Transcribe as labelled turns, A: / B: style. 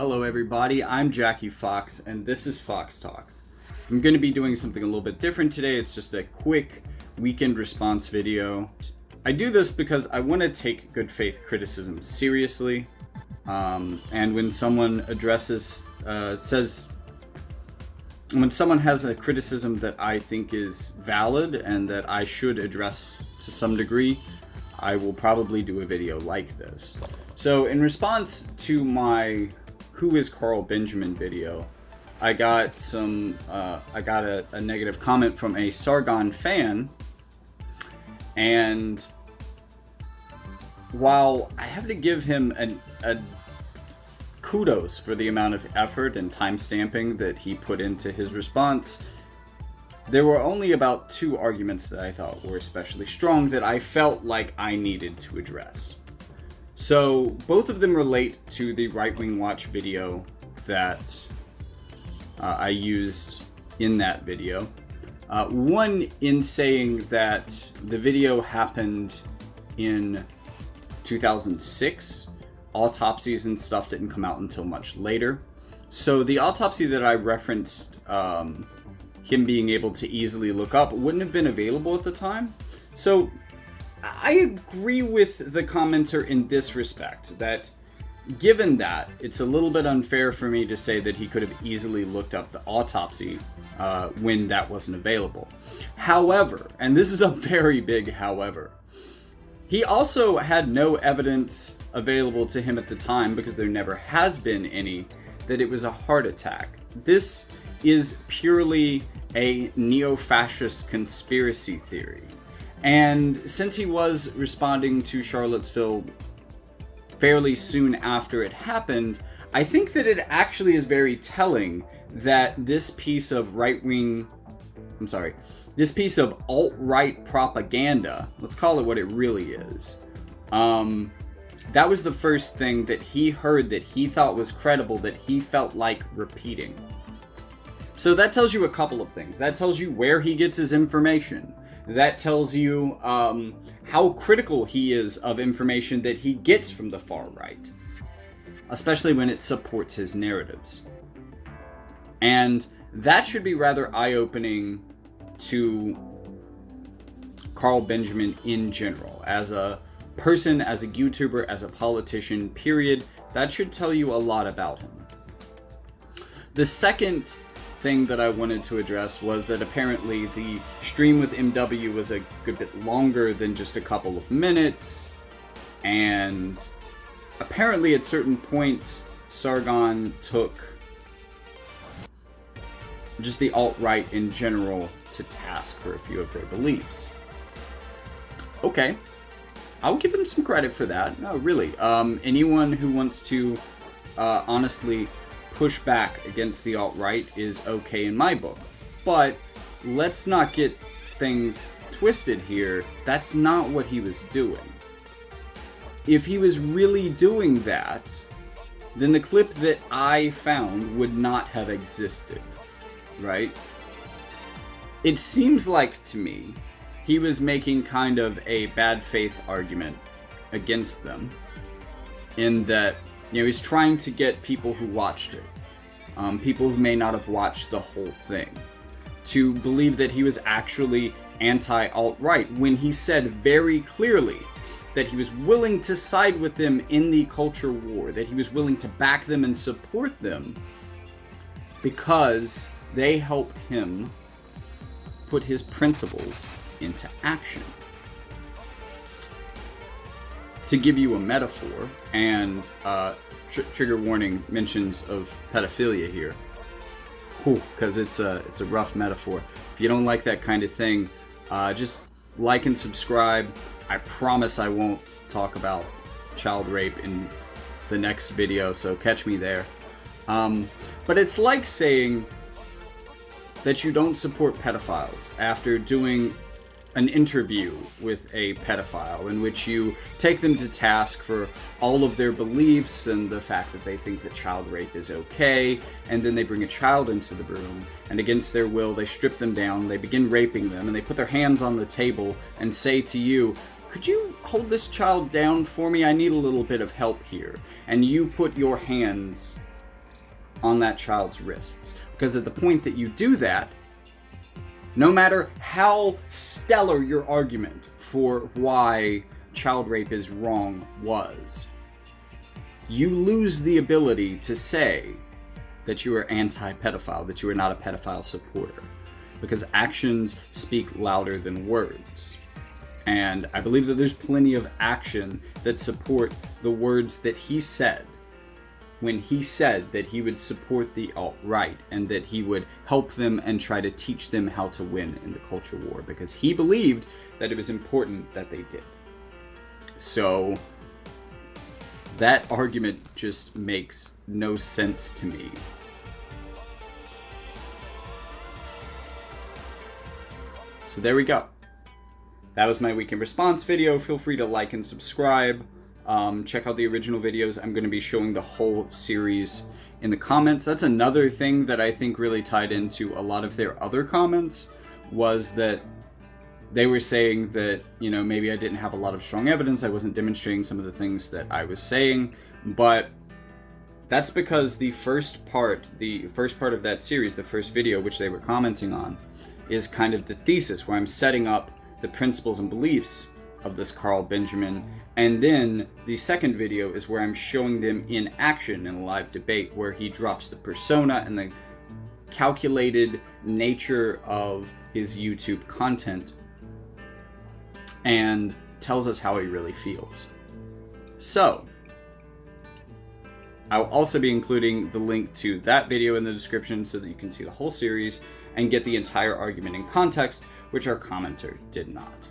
A: Hello everybody, I'm Jackie Fox and this is Fox Talks. I'm going to be doing something a little bit different today. It's just a quick weekend response video. I do this because I want to take good faith criticism seriously. And when someone when someone has a criticism that I think is valid and that I should address to some degree, I will probably do a video like this. So in response to my Who is Carl Benjamin video, I got a negative comment from a Sargon fan, and while I have to give him a kudos for the amount of effort and time stamping that he put into his response, there were only about 2 arguments that I thought were especially strong that I felt like I needed to address. So both of them relate to the Right Wing Watch video that I used in that video. One in saying that the video happened in 2006. Autopsies and stuff didn't come out until much later. So the autopsy that I referenced, him being able to easily look up, wouldn't have been available at the time. So I agree with the commenter in this respect, that given that, it's a little bit unfair for me to say that he could have easily looked up the autopsy when that wasn't available. However, and this is a very big however, he also had no evidence available to him at the time, because there never has been any, that it was a heart attack. This is purely a neo-fascist conspiracy theory. And since he was responding to Charlottesville fairly soon after it happened, I think that it actually is very telling that this piece of this piece of alt-right propaganda, let's call it what it really is, that was the first thing that he heard that he thought was credible, that he felt like repeating. So that tells you a couple of things. That tells you where he gets his information. That tells you how critical he is of information that he gets from the far right, especially when it supports his narratives. And that should be rather eye-opening to Carl Benjamin in general. As a person, as a YouTuber, as a politician, period, that should tell you a lot about him. The second thing that I wanted to address was that apparently the stream with MW was a good bit longer than just a couple of minutes, and apparently at certain points Sargon took just the alt-right in general to task for a few of their beliefs. Okay, I'll give him some credit for that. No, really. Anyone who wants to honestly push back against the alt-right is okay in my book. But let's not get things twisted here. That's not what he was doing. If he was really doing that, then the clip that I found would not have existed, right? It seems like to me he was making kind of a bad faith argument against them, in that, he's trying to get people who watched it, people who may not have watched the whole thing, to believe that he was actually anti-alt-right, when he said very clearly that he was willing to side with them in the culture war, that he was willing to back them and support them because they helped him put his principles into action. To give you a metaphor, and trigger warning, mentions of pedophilia here, because it's a rough metaphor. If you don't like that kind of thing, just like and subscribe. I promise I won't talk about child rape in the next video, so catch me there. But it's like saying that you don't support pedophiles after doing an interview with a pedophile in which you take them to task for all of their beliefs and the fact that they think that child rape is okay, and then they bring a child into the room, and against their will they strip them down, they begin raping them, and they put their hands on the table and say to you, "Could you hold this child down for me? I need a little bit of help here." And you put your hands on that child's wrists. Because at the point that you do that, no matter how stellar your argument for why child rape is wrong was, you lose the ability to say that you are anti-pedophile, that you are not a pedophile supporter. Because actions speak louder than words. And I believe that there's plenty of action that support the words that he said when he said that he would support the alt-right and that he would help them and try to teach them how to win in the culture war, because he believed that it was important that they did. So that argument just makes no sense to me. So there we go. That was my weekend response video. Feel free to like and subscribe. Check out the original videos. I'm going to be showing the whole series in the comments. That's another thing that I think really tied into a lot of their other comments, was that they were saying that, you know, maybe I didn't have a lot of strong evidence. I wasn't demonstrating some of the things that I was saying, but that's because the first part of that series, the first video, which they were commenting on, is kind of the thesis, where I'm setting up the principles and beliefs of this Carl Benjamin, and then the second video is where I'm showing them in action in a live debate, where he drops the persona and the calculated nature of his YouTube content and tells us how he really feels. So I'll also be including the link to that video in the description so that you can see the whole series and get the entire argument in context, which our commenter did not.